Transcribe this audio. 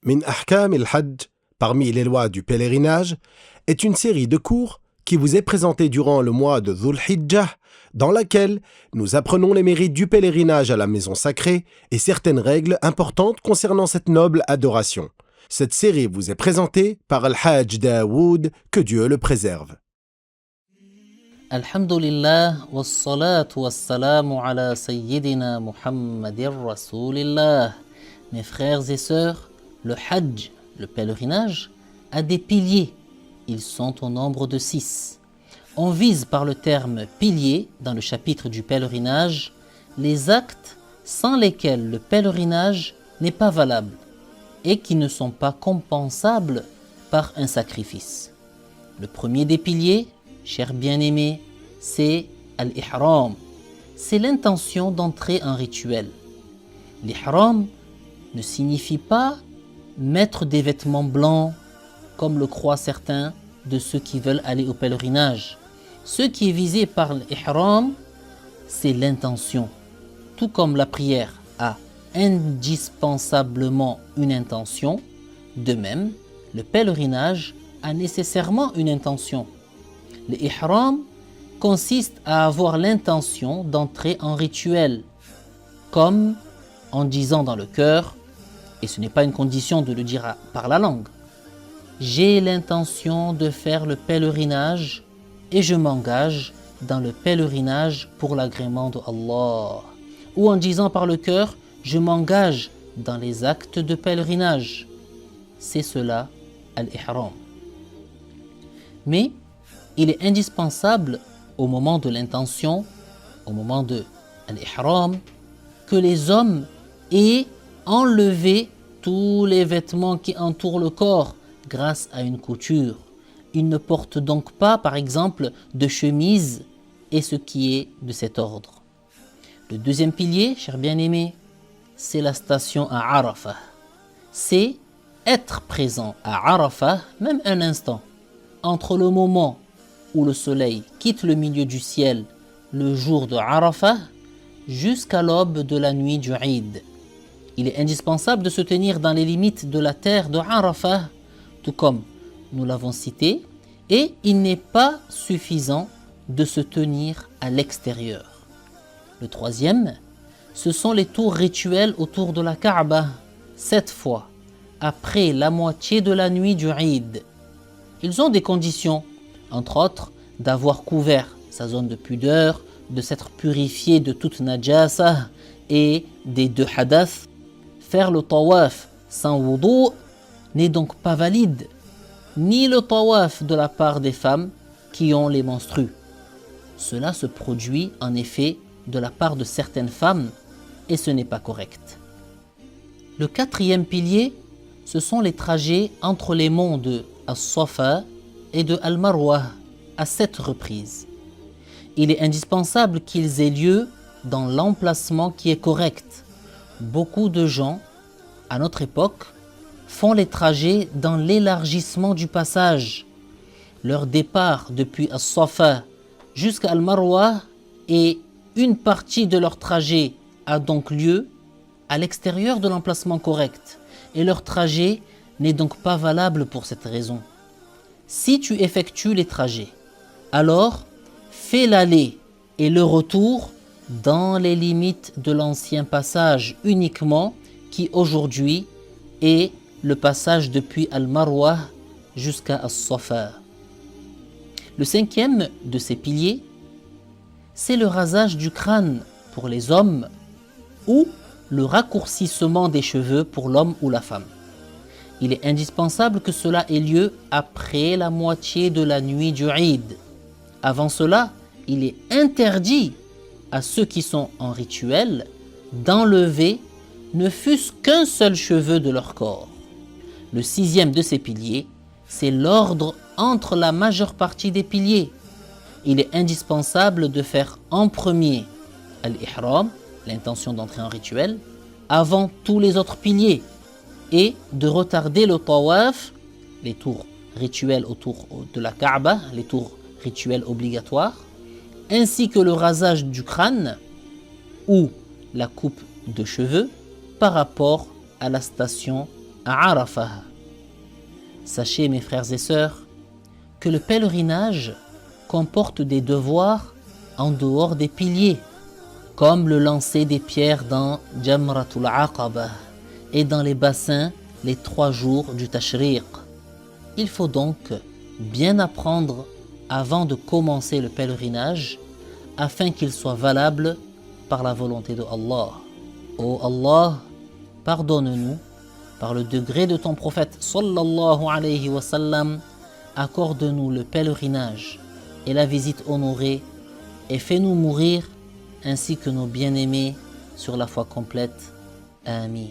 Min Ahkam al-Hajj, parmi les lois du pèlerinage, est une série de cours qui vous est présentée durant le mois de Dhul Hijjah, dans laquelle nous apprenons les mérites du pèlerinage à la maison sacrée et certaines règles importantes concernant cette noble adoration. Cette série vous est présentée par Al-Hajj Daoud, que Dieu le préserve. Alhamdulillah, wassalatu wassalamu ala sayyidina Muhammadir Rasulillah. Mes frères et sœurs, le Hajj, le pèlerinage, a des piliers. Ils sont au nombre de 6. On vise par le terme pilier, dans le chapitre du pèlerinage, les actes sans lesquels le pèlerinage n'est pas valable et qui ne sont pas compensables par un sacrifice. Le premier des piliers, chers bien-aimés, c'est al-ihram. C'est l'intention d'entrer en rituel. L'ihram ne signifie pas mettre des vêtements blancs, comme le croient certains de ceux qui veulent aller au pèlerinage. Ce qui est visé par l'ihram, c'est l'intention. Tout comme la prière a indispensablement une intention, de même, le pèlerinage a nécessairement une intention. L'ihram consiste à avoir l'intention d'entrer en rituel, comme en disant dans le cœur, et ce n'est pas une condition de le dire par la langue, j'ai l'intention de faire le pèlerinage et je m'engage dans le pèlerinage pour l'agrément de Allah. Ou en disant par le cœur, je m'engage dans les actes de pèlerinage. C'est cela, al-ihram. Mais il est indispensable au moment de l'intention, au moment de l'ihram, que les hommes aient enlevé tous les vêtements qui entourent le corps grâce à une couture. Ils ne portent donc pas, par exemple, de chemise et ce qui est de cet ordre. Le deuxième pilier, chers bien-aimés, c'est la station à Arafah. C'est être présent à Arafah, même un instant, entre le moment où le soleil quitte le milieu du ciel le jour de Arafah jusqu'à l'aube de la nuit du Eid. Il est indispensable de se tenir dans les limites de la terre de Arafah, tout comme nous l'avons cité, et il n'est pas suffisant de se tenir à l'extérieur. Le troisième, ce sont les tours rituels autour de la Kaaba, 7 fois, après la moitié de la nuit du Eid. Ils ont des conditions, entre autres, d'avoir couvert sa zone de pudeur, de s'être purifié de toute najasa et des 2 hadath. Faire le tawaf sans wudu n'est donc pas valide, ni le tawaf de la part des femmes qui ont les menstrues. Cela se produit en effet de la part de certaines femmes et ce n'est pas correct. Le quatrième pilier, ce sont les trajets entre les monts de As-Safa et de Al-Marwa à 7 reprises. Il est indispensable qu'ils aient lieu dans l'emplacement qui est correct. Beaucoup de gens, à notre époque, font les trajets dans l'élargissement du passage. Leur départ depuis As-Safa jusqu'à Al-Marwa et une partie de leur trajet a donc lieu à l'extérieur de l'emplacement correct et leur trajet n'est donc pas valable pour cette raison. Si tu effectues les trajets, alors fais l'aller et le retour dans les limites de l'ancien passage uniquement, qui aujourd'hui est le passage depuis Al-Marwa jusqu'à As-Safa. Le cinquième de ces piliers, c'est le rasage du crâne pour les hommes ou le raccourcissement des cheveux pour l'homme ou la femme. Il est indispensable que cela ait lieu après la moitié de la nuit du Eid. Avant cela, il est interdit à ceux qui sont en rituel d'enlever ne fût-ce qu'un seul cheveu de leur corps. Le sixième de ces piliers, c'est l'ordre entre la majeure partie des piliers. Il est indispensable de faire en premier al-ihram, l'intention d'entrer en rituel, avant tous les autres piliers, et de retarder le tawaf, les tours rituels autour de la Kaaba, les tours rituels obligatoires, ainsi que le rasage du crâne ou la coupe de cheveux par rapport à la station à Arafah. Sachez, mes frères et sœurs, que le pèlerinage comporte des devoirs en dehors des piliers, comme le lancer des pierres dans Jamratul Aqaba et dans les bassins les 3 jours du Tashriq. Il faut donc bien apprendre avant de commencer le pèlerinage afin qu'il soit valable par la volonté de Allah. Ô Allah, pardonne-nous par le degré de ton prophète sallallahu alayhi wa sallam, accorde-nous le pèlerinage et la visite honorée et fais-nous mourir ainsi que nos bien-aimés sur la foi complète. Amin.